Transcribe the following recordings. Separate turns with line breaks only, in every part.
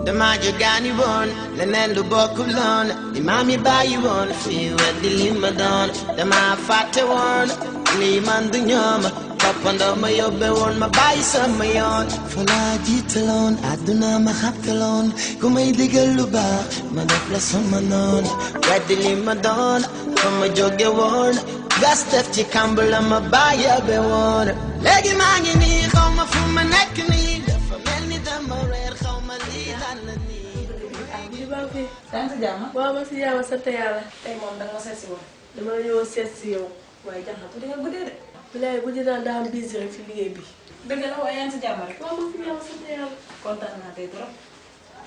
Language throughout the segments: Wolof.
dama jógaani woon leneen lu bokkul loon li maam yi bàyyi woon fii weddi li ma doon dama fàtte woon lii man du ñoom toppandoo ma yóbbe woon ma bàyyi sama yoon fa laa jiitaloon àdduna ma xabtaloon ku may digal lu baax ma def la sama noon weddi li ma doon fa ma jóge woon gas def ci kàmb la ma bàyyi yóbbe woon léegi maa ngi nii xaw ma fu ma nekk nii dafa mel ni dama reer xaw ma lii lan la nii.
yaa ngi si jàmm.
waaw ma si jàmm sant yàlla.
tey moom danga ma seet si woon.
dama ñëw seet si yow.
waaye jàmm na tuuti nga guddee de.
bilaay guddi naa daa am busy rek si liggéey bi.
dëgg la waaye yaa ngi si jàmm rek.
waaw ma si jàmm sant yàlla.
kontaan naa tey trop.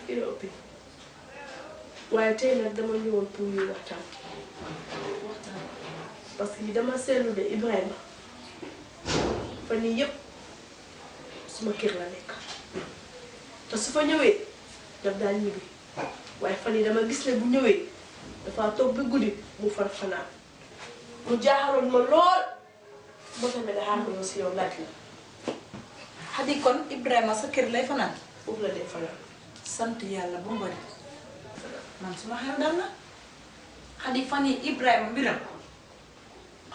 fii la ëppee waaye tey nag dama ñëwoon pour ñu waxtaan. parce que dama seetlu de Ibrahima fan yii yëpp suma kër la nekk te su fa ñëwee daf daan ñibbi waaye fan yii dama gis ne bu ñëwee dafa toog ba guddi mu far fanaan mu jaaxaloon ma lool boo tamit da xaar ko si yow laaj la.
Xadi kon Ibrahima sa kër lay fanaan.
foofu la dee fanaan.
sant yàlla bu mu bëri man suma xel dal na Xadi fan yii Ibrahima mbiram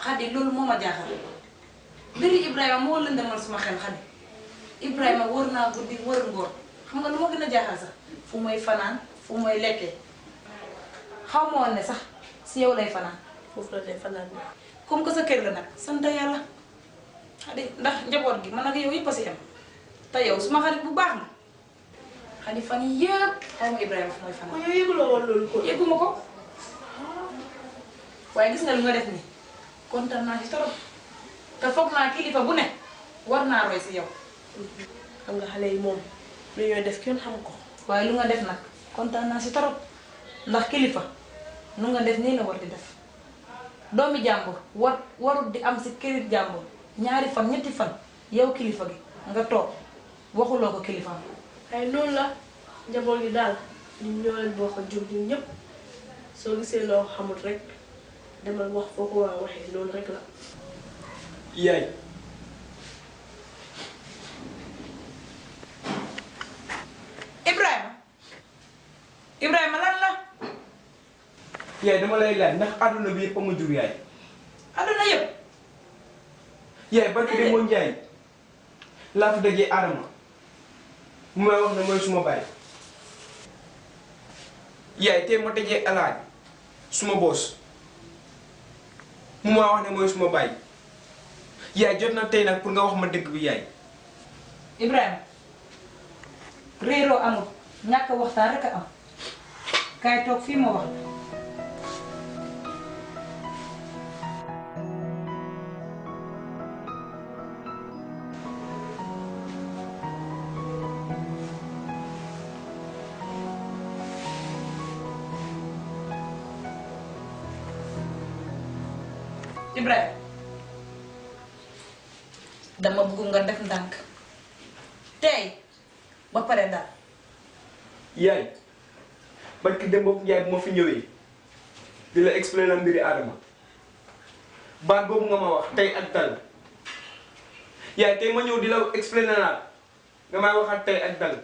Xadi loolu moo ma jaaxal mbiri Ibrahima moo lëndamal suma xel Xadi Ibrahima wër naa guddi wër ngoor xam nga lu ma gën a jaaxal sax fu mooy fanaan fu mooy lekkee xaw ma woon ne sax si yow lay fanaan.
foofu la dee fanaan bi.
comme que sa kër la nag sant yàlla Xadi ndax njaboot gi man ak yow yëpp a si am te yow suma xarit bu baax la Xadi fan yii yëpp xaw ma Ibrahima fu mooy fanaan.
kon yow yëguloo woon loolu ko.
yëguma ko waaye gis nga lu nga def nii kontaan naa ci torop te foog naa kilifa bu ne war naa roy si yow.
xam nga xale yi moom lu ñooy def kenn xam ko.
waaye lu nga def nag kontaan naa si torop ndax kilifa nu nga def nii la war di def doomi jàmbur warut di am si kërit jàmbur ñaari fan ñetti fan yow kilifa gi nga toog waxuloo ko kilifaam.
ay noonu la njaboot gi daal ñun ñoo leen bokk jur ñun ñëpp soo gisee loo xamul rek demal wax foo ko war a waxee noonu rek la.
yaay
Ibrahima lan la.
yaay dama lay laaj ndax àdduna bi yëpp a ma jur yaay.
àdduna yëpp.
yaay barki de moo njaay laa fi dajee Adama mu may wax ne mooy suma baay yaay tey ma dajee alaaj suma boos mu ma wax ne mooy suma baay yaay jot na tey nag pour nga wax ma dëgg bi yaay.
Ibrahima réeroo amul ñàkk waxtaan rek a am kaay toog fii ma wax. Ibrahima dama bëgg nga def ndànk tey ba pare daal.
yaay barki dem bopp njaay bu ma fi ñëwee di la expliquer mbiri Adama baat boobu nga ma wax tey ak dal yaay tey ma ñëw di la expliquer naa nga may waxaat tey ak dal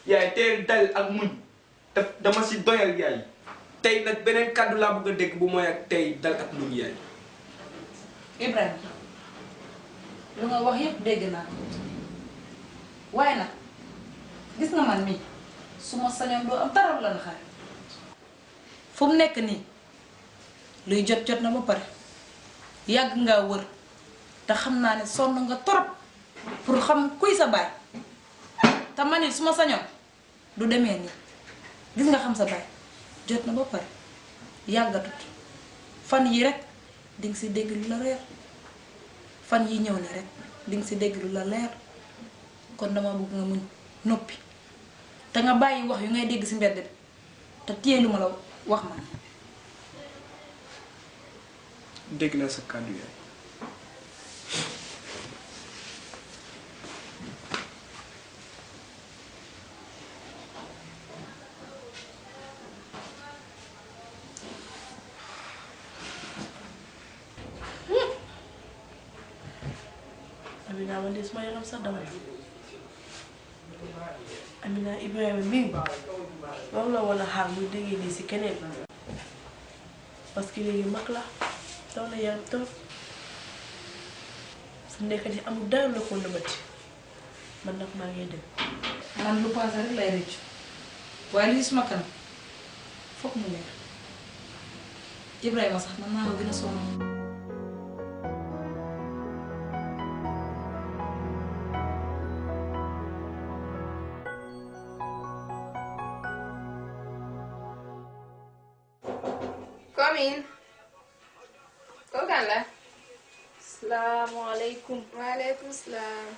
yaay tey dal ak muñ dama si doyal yaay tey nag beneen kàddu laa bëgg a dégg bu mooy ak tey dal ak muñ yaay.
Ibrahima lu nga wax yépp dégg naa waaye nag gis nga man mii su ma sañoon doo am dara la naxaar fu mu nekk nii luy jot na ba pare yàgg ngaa wër te xam naa ne sonn nga torop pour xam kuy sa baay te man it su ma sañoon du demee nii gis nga xam sa baay jot na ba pare yàggatut fan yi rek dinga si dégg lu la leer fan yi ñëw ne rek dinga si dégg lu la leer kon dama bëgg nga muñ noppi te nga bàyyi wax yu ngay dégg si mbedd bi te téye lu ma la wax man.
dégg naa sa kàddu yaay.
Amina man de suma yaram sax daw na Amina Ibrahima mii war la woon a xaar muy déggee lii si keneen parce que léegi mag la daw na yaram trop su nekk di amul dara la ko nëbati man nag maa ngi dem.
man lu passé rek lay rëcc waaye lii suma kanam foog mu leer Ibrahima sax man maa ko gën a sonn.
Come in. Kooku kan la.
Salaamaaleykum.
Waaleykum salaam.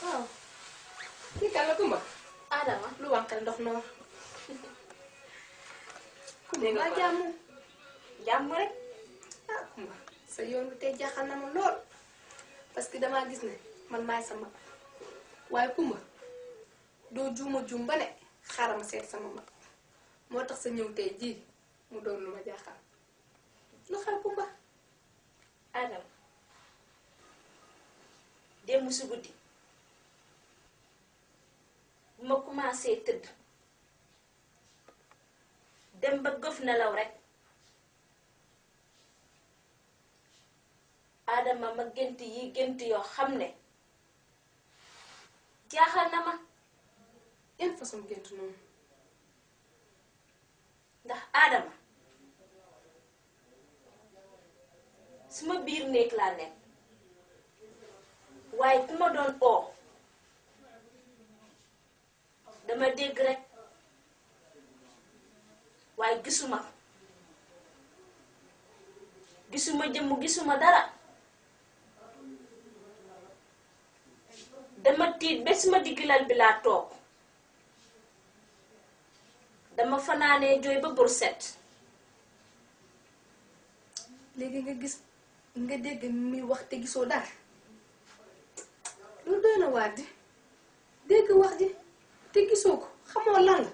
waaw. kii kan la Kumba.
Adama
lu wànqal ndox noor.
dégg nga jàmm rek.
ah Kumba sa yoon bi tey jaaxal na ma lool parce que damaa gis ne man maay sa mag waaye Kumba doo juuma juum ba ne xaaral ma seet sama mag moo tax sa ñëw tey jii mu doon lu ma jaaxal lu xew Kumba.
Adam démb si guddi bu ma commencé tëdd dem ba gëf nelaw rek Adama ma gént yi gént yoo xam ne jaaxal na ma.
yan façon gént noonu.
ndax Adama suma biir néeg laa nekk waaye ku ma doon oo dama dégg rek waaye gisuma jëmm gisuma dara dama tiit ba suma diggilal bi laa toog dama fanaanee jooy ba bur set.
léegi nga dégg muy wax te gisoo dara loolu doy na waat di dégg wax ji te gisoo ko xamoo lan la.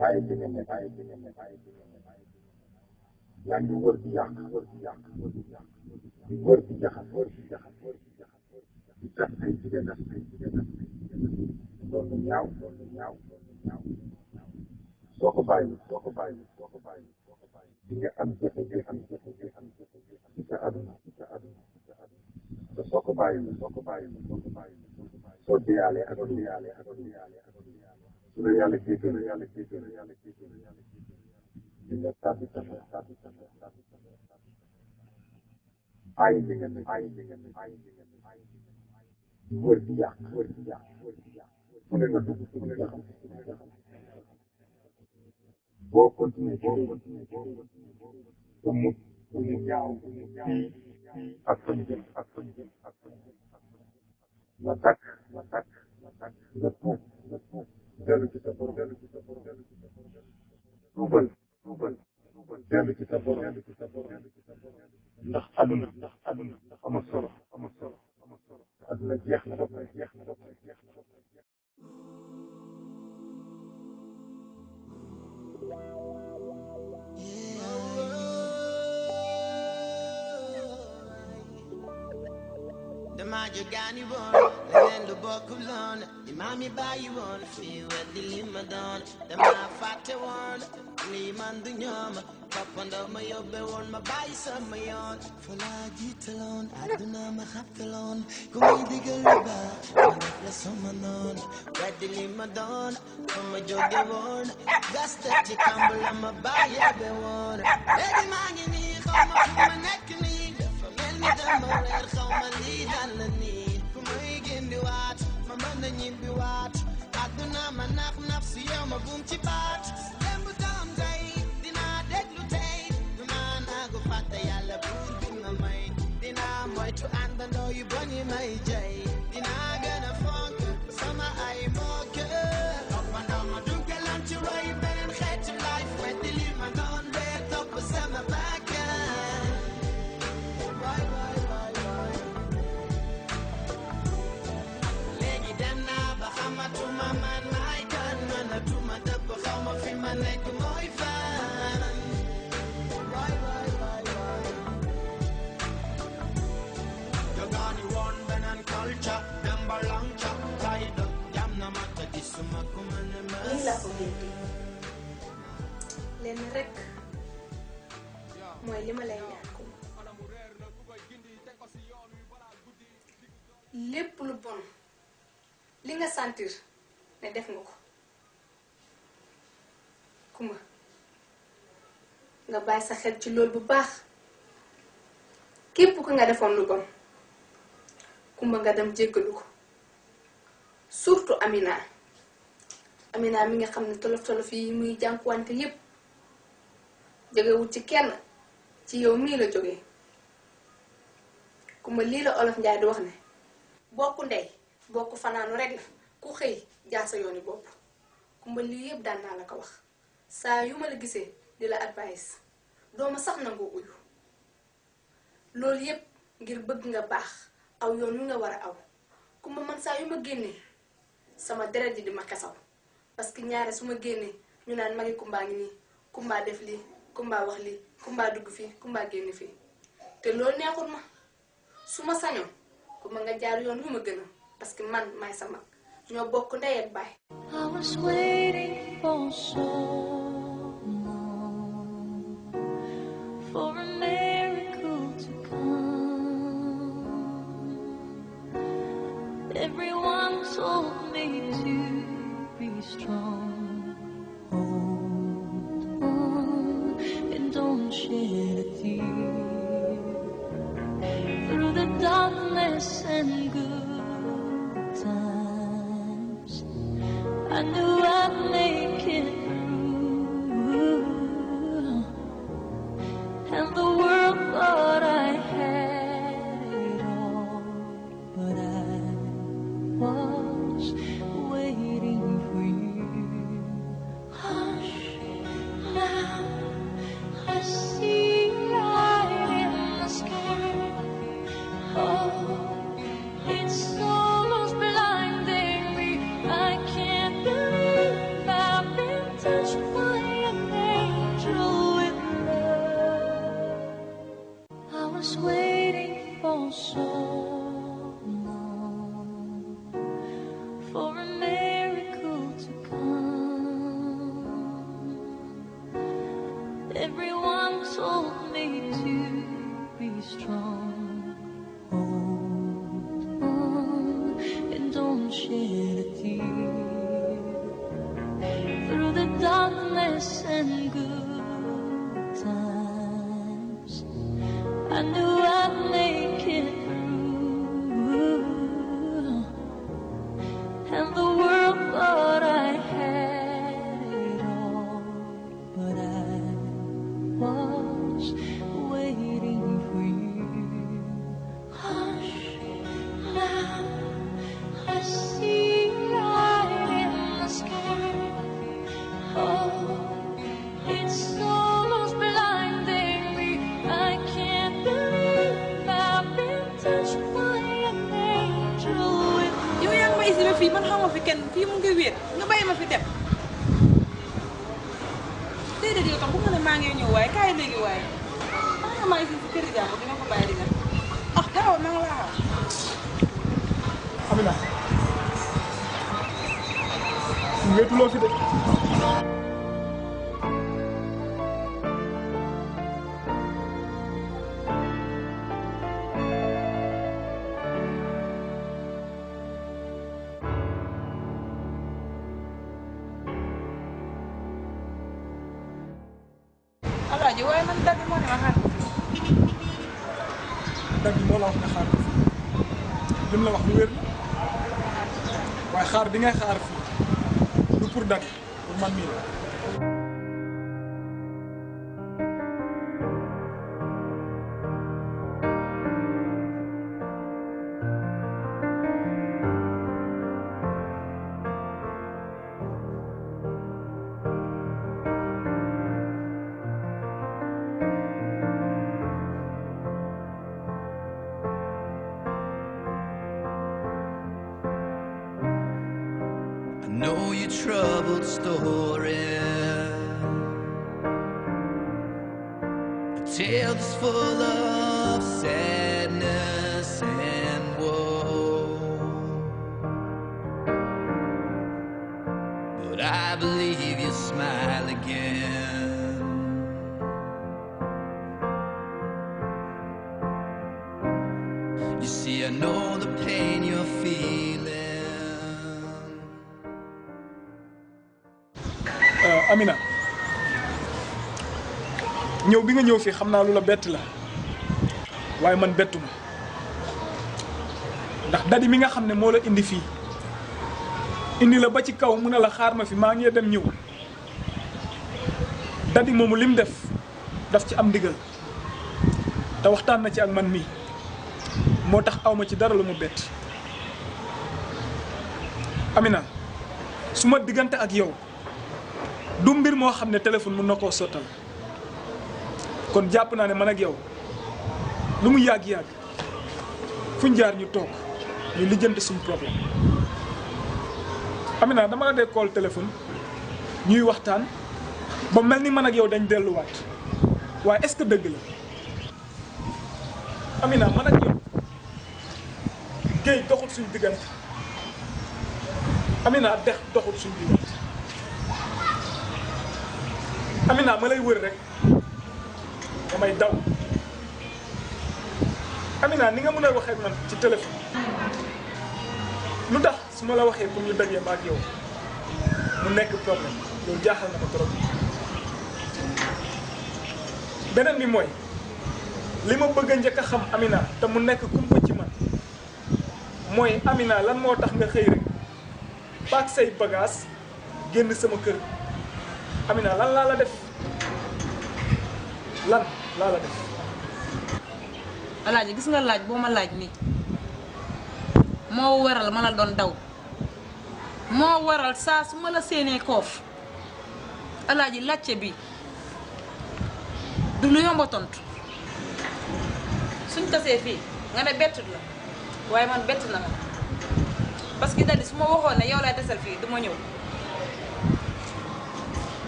bàyyi li nga ne yaa ngi wër di yàq di wër di jaxas di tas ay jigéen loolu ñaaw soo ko bàyyi di nga am jafe-jafe ci sa àdduna te soo ko bàyyi soo deyaalee ak su la yàlla jéggal di nga tàbbi ay li nga ne wër di yàq fu ne nga dugg fu ne nga xam boo continuer te mu ñaaw fii ak fa ñu jëm nga takk nga tuub dellu ci sa borom tuubal dellu ci sa borom ndax àdduna amul solo àdduna jeex na doog na
dama jógaani woon leneen lu bokkul loon li maam yi bàyyi woon fii weddi li ma doon dama fàtte woon lii man du ñoom toppandoo ma yóbbe woon ma bàyyi sama yoon fa laa jiitaloon àdduna ma xabtaloon ku may digal lu baax ma def la sama noon weddi li ma doon fa ma jóge woon gas teg ci kamb la ma bàyyi yóbbe woon léegi maa ngi nii xaw ma fu ma nekk nii dafa mel ni dama reer xaw ma lii lan la nii ku may gindi waat ma mën a ñibbi waat àdduna ma nax si yow ma buum ci baat démb doon tey dinaa déglu tey du ma nag man my gun mënatuma dëpp xaw ma fi ma nekk mooy fan waay waay waay waay jogaani woon beneen culture dem ba lanca tay do jam na ma te gisuma ku ma ne ma
lii laa ko génte lenn rek mooy li ma lay ñaan ko lépp lu bon li nga sentir ne def nga ko Kumba nga bàyyi sa xel ci loolu bu baax képp ku nga defoon lu bon Kumba nga dem jéggalu ko surtout Amina mi nga xam ne tolof-tolof yi muy jànkuwante yépp jógewul ci kenn ci yow mii la jógee Kumba lii la Olof Njaay di wax ne bokku ndey bokku fanaanu rek la ku xëy jaar sa yooni bopp Kumba lii yépp daan naa la ko wax saa yu ma la gisee di la advice dooma sax nangoo uyu loolu yépp ngir bëgg nga baax aw yoon wi nga war a aw Kumba man saa yu ma génnee sama deret ji di ma xesaw parce que ñaare su ma génnee ñu naan magi Kumba ngi nii Kumba def lii Kumba wax lii Kumba dugg fii Kumba génn fii te loolu neexul ma su ma sañoon Kumba nga jaar yoon wi ma gën a parce que man maay sa mag ñoo bokk ndey ak baay.
I was waiting for so long for a miracle to come. Everyone told me to be strong. Hold on and don't shed a tear. Through the darkness and good times, I knew I'd make it through. And the world thought I had it all, but I was waiting for you. Hush, now I see light in the sky. Oh, it's almost blinding me. I can't believe I've been touched by an angel with love. I was waiting for so long for a miracle to come. Everyone told me to be strong. Hold on and don't shed a tear. Through the darkness and good times, I knew I'd make it through. And the world thought I had it all, but I was waiting for you. Hush, now I see light in the sky. Oh, it's almost blinding me. I can't believe I've been touched by an angel with
yow yaa ngi may si ba fii man xaw ma fi kenn fii mu ngi wéet nga bàyyi ma fi dem déedéet yow tam bu nga ne maa ngi ñëw waaye kaay léegi waaye nga maa ngi si kër gi jàmm dina ko bàyyi di dem ah dara maa ngi laa
Amina wéetuloo fi de
alaaji waaye man dagg moo ne ma xaar
dag moo la wax nga xaar ko fi lim la wax lu wér waaye xaar bi ngay xaar fii du pour dag pour man mii la
know your troubled story, a tale that's full of sadness and woe. But I believe you'll smile again. You see, I know the pain you're feeling.
Amina ñëw bi nga ñëw fii xam naa lu la bett la waaye man bettuma ndax dadi mi nga xam ne moo la indi fii indi la ba ci kaw mu ne la xaar ma fi maa ngi dem ñëw dadi moomu lim def daf ci am ndigal te waxtaan na ci ak man mii moo tax awma ci dara lu mu bett Amina su ma diggante ak yow du mbir moo xam ne téléphone mën na koo sottal kon jàpp naa ne man ak yow lu mu yàgg-yàgg fuñ jaar ñu toog ñu lijjanti suñu problème Amina dama la dee call téléphone ñuy waxtaan ba mel ni man ak yow dañ delluwaat waaye est-ce que dëgg la Amina man ak yow géej doxul suñu diggante Amina dex doxul suñu diggante Amina ma lay wër rek damay daw Amina ni nga mën a waxee ak man ci téléphone lu tax su ma la waxee pour ñu dajee ma ak yow mu nekk problème loolu jaaxal na ma trop beneen bi mooy li ma bëgg a njëkk a xam Amina te mu nekk kumpa ci man mooy Amina lan moo tax nga xëy rek paak say bagage génn sama kër Amina lan laa la def lan laa la def.
Alaaji gis nga laaj boo ma laaj nii moo waral ma la doon daw moo waral saa su ma la séenee koof Alaaji laajte bi du lu yomb a tontu suñ tasee fii nga ne bettut la waaye man bett na ma parce que dali su ma waxoon ne yow lay tasal fii du ma ñëw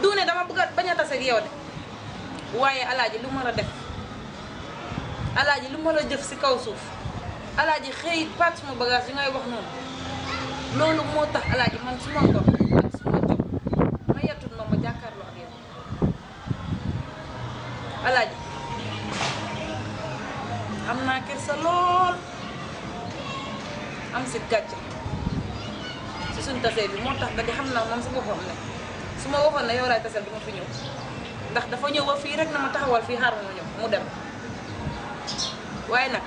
du ne dama bëgg a bañ a tase ak yow de waaye Alaaji lu ma la def Alaaji lu ma la jëf si kaw suuf Alaaji xëy paat suma bagage yi ngay wax noonu loolu moo tax Alaaji man su ma ngor ak su ma jot ma yettul noo ma jàkkaarloo ak yow Alaaji am naa kersa lool am si gàcce si suñ tasee bi moo tax da di xam naa moom si boppam ne su ma waxoon ne yow laay tasal du ma fi ñëw ndax dafa ñëw ba fii rek na ma taxawal fii xaar ma ñëw mu dem waaye nag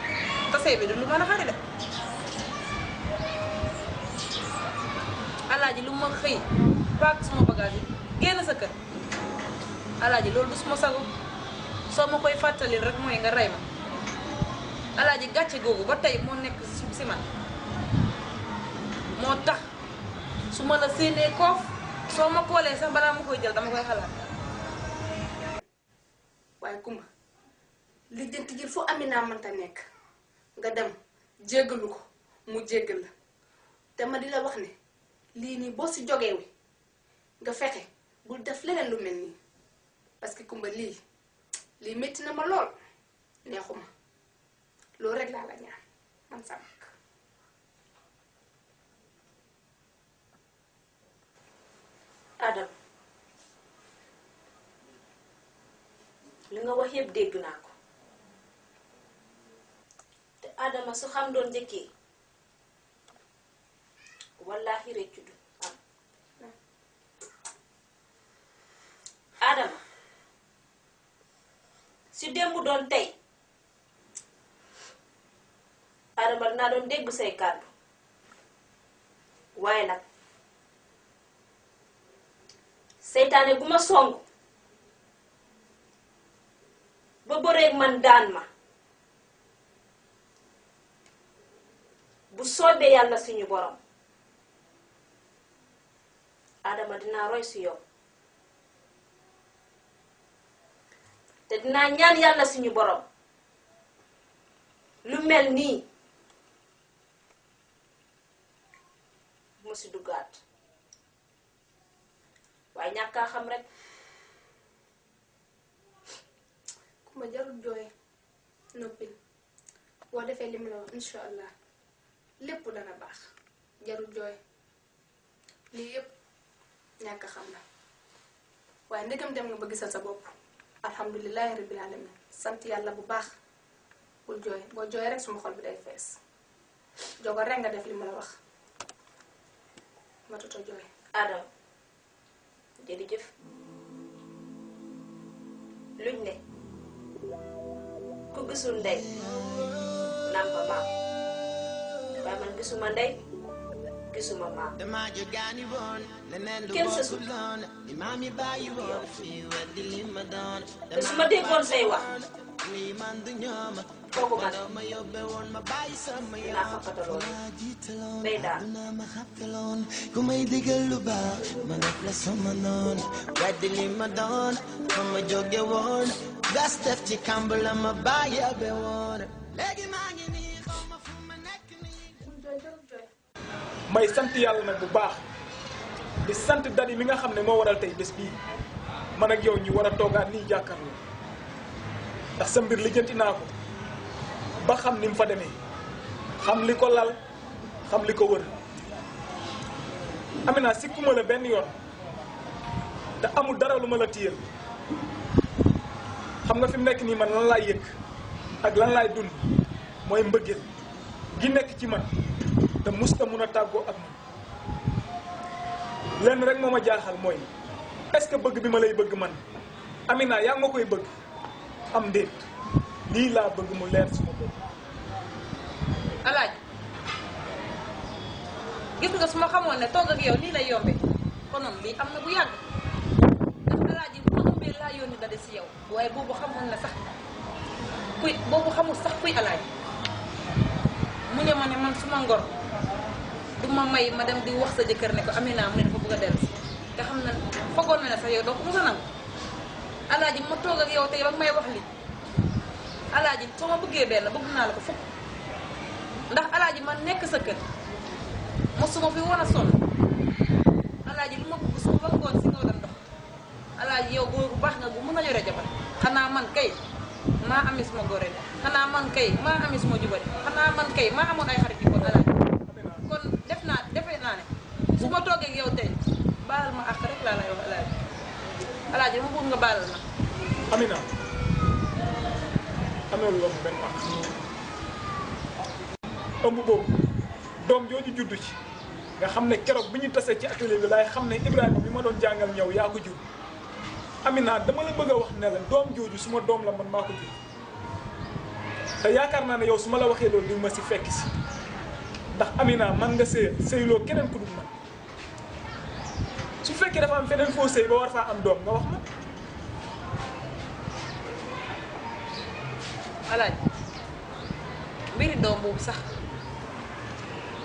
tasee bi du lu mën a xari de Alaaji lu ma xëy paak suma bagage yi génn sa kër Alaaji loolu du suma sago soo ma koy fàttalil rek mooy nga rey ma Alaaji gàcce googu ba tey moo nekk si man moo tax su ma la séenee koof soo ma koolee sax balaa ma koy jël dama koy xalaat.
waaye Kumba lijjanti ji fu Amina mënta nekk nga dem jéggalu ko mu jéggal la te ma di la wax ne lii nii boo si jógee wi nga fexe bul def leneen lu mel nii parce que Kumba lii métti na ma lool neexuma loolu rek laa la ñaan man sama
Adam li nga wax yëpp dégg naa ko te Adama su xam doon njëkkee wallaahi réccu du am Adama si démb doon tey Adama dinaa doon dégg say kàddu waaye nag seytaane bu ma song ba bëreeg man daan ma bu soobee yàlla suñu borom Adama dinaa roy si yow te dinaa ñaan yàlla suñu borom lu mel nii mu si duggaat waaye ñàkkaa xam rek.
Kumba jarul jooy noppil boo defee li mu la wax insha allah lépp dana baax jarul jooy lii yépp ñàkk a xam la waaye ndegam dem nga ba gisal sa bopp alhamdulilahi rabbil alamin sant yàlla bu baax bul jooy boo jooy rek suma xol bi day fees jogo rek nga def li ma la wax matuta jooy.
Adam jërëjëf luñ ne ku gisul ndey nàmpa maam waaye man gisuma ndey gisuma maam kenn sa sut te su ma déggoon say wax kooku man naa ko fataloon day daal
ku may digal lu baax ma def la sama noon weddi li ma doon fa ma jóge woon gas def ci kàmb la ma bàyyi be woon léegi maa ngi nii xaw ma fu ma nekk nii.
may sant yàlla nag bu baax di sant dadi mi nga xam ne moo waral tey bés bii man ak yow ñu war a toogaat nii jàkkaarloo ndax sa mbir lijjanti naa ko ba xam ni mu fa demee xam li ko lal xam li ko wër Amina sikkuma la benn yoon te amul dara lu ma la téyel xam nga fi mu nekk nii man lan laay yëg ak lan laay dund mooy mbëggeel gi nekk ci man te musta mun a tàggoo ak man lenn rek moo ma jaaxal mooy est-ce que bëgg bi ma lay bëgg man Amina yaa nga koy bëgg am ndéet lii laa bëgg mu leer suma bopp.
alaaj gis nga su ma xamoon ne toog ak yow nii lay yombe konoon lii am na bu yàgg ndax alaaj yi bu ma ëmbee laa yónni da de si yow waaye boobu xamoon ne sax boobu xamul sax kuy alaaj mu ne ma ne man suma ngor du ma may ma dem di wax sa jëkkër ne ko Amina mu ne dafa bëgg a dellu te xam na foogoon na ne sax yow doo ko mos a nangu alaaji ma toog ak yow tey ba may wax li alaaji soo ma bëggee benn bëgg naa la ko fukk ndax alaaji man nekk sa kër mosuma fi war a sonn alaaji lu ma bëgg su ba ngoon si nga doon dox alaaji yow góor bu baax nga bu mën a yore jabar xanaa man kay maa ami suma góore xanaa man kay maa ami suma jubari xanaa man kay maa amoon ay xarit yu ko alaaji kon defee naa ne su ma toogee ak yow tey baalal ma àq rek laa lay wax alaaji dama bëgg nga baalal ma.
Amina amee lu wax benn àq ëmb boobu doom jooju juddu ci nga xam ne keroog bi ñu tasee ci atelier bi laay xam ne Ibrahima bi ma doon jàngal ñëw yaa ko jur Amina dama la bëgg a wax ne la doom jooju suma doom la man maa ko jur te yaakaar naa ne yow su ma la waxee loolu di ma si fekk si ndax Amina man nga sëyloo keneen ku dul man su fekkee dafa am feneen foo sëy ba war faa am doom nga wax ma.
alaaji mbiri doom boobu sax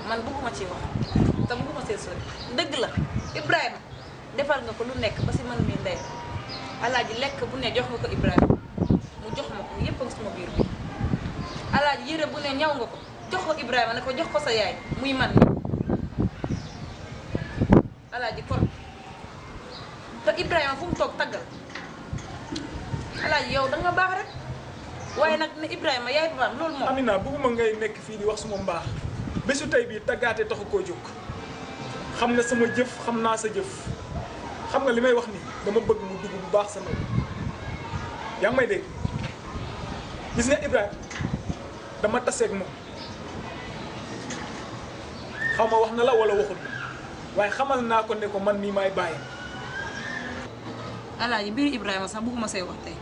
man bëgguma ci wax te bëgguma see sori dëgg la Ibrahima defal nga ko lu nekk ba si man mii ndey alaaji lekk bu ne jox nga ko Ibrahima mu jox ma ko yépp nga suma biir bi alaaji yére bu ne ñaw nga ko jox ko Ibrahima ne ko jox ko sa yaay muy man mi alaaji kon te Ibrahima fu mu toog taggal alaaji yow da nga baax rek waaye nag ne Ibrahima yaay baam loolu moom.
Amina bëgguma ngay nekk fii di wax suma mbaax bésu tey bii taggaate taxu koo jóg xam nga sama jëf xam naa sa jëf xam nga li may wax nii dama bëgg mu dugg bu baax sama yaa ngi may dégg gis nga Ibrahima dama taseeg moom xaw ma wax na la wala waxul waaye xamal naa ko ne ko man mii maay bàyyi.
alaaji mbiru Ibrahima sax bëgguma say wax tey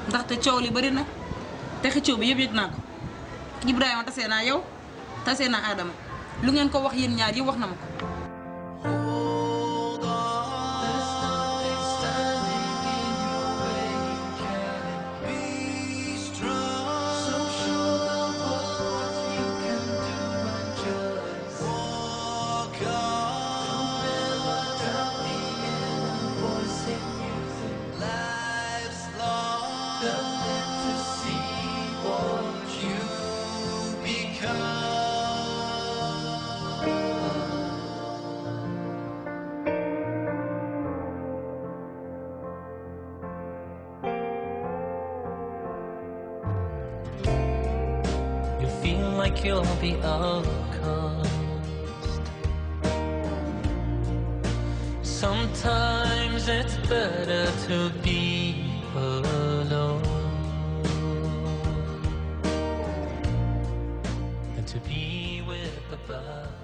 ndaxte coow li bari na te xëccoo bi yëpp yëg naa ko Ibrahima tasee naa yow tasee naa Adama lu ngeen ko wax yéen ñaar yi wax na ma ko.
like you're the outcast. Sometimes it's better to be alone than to be with the bad.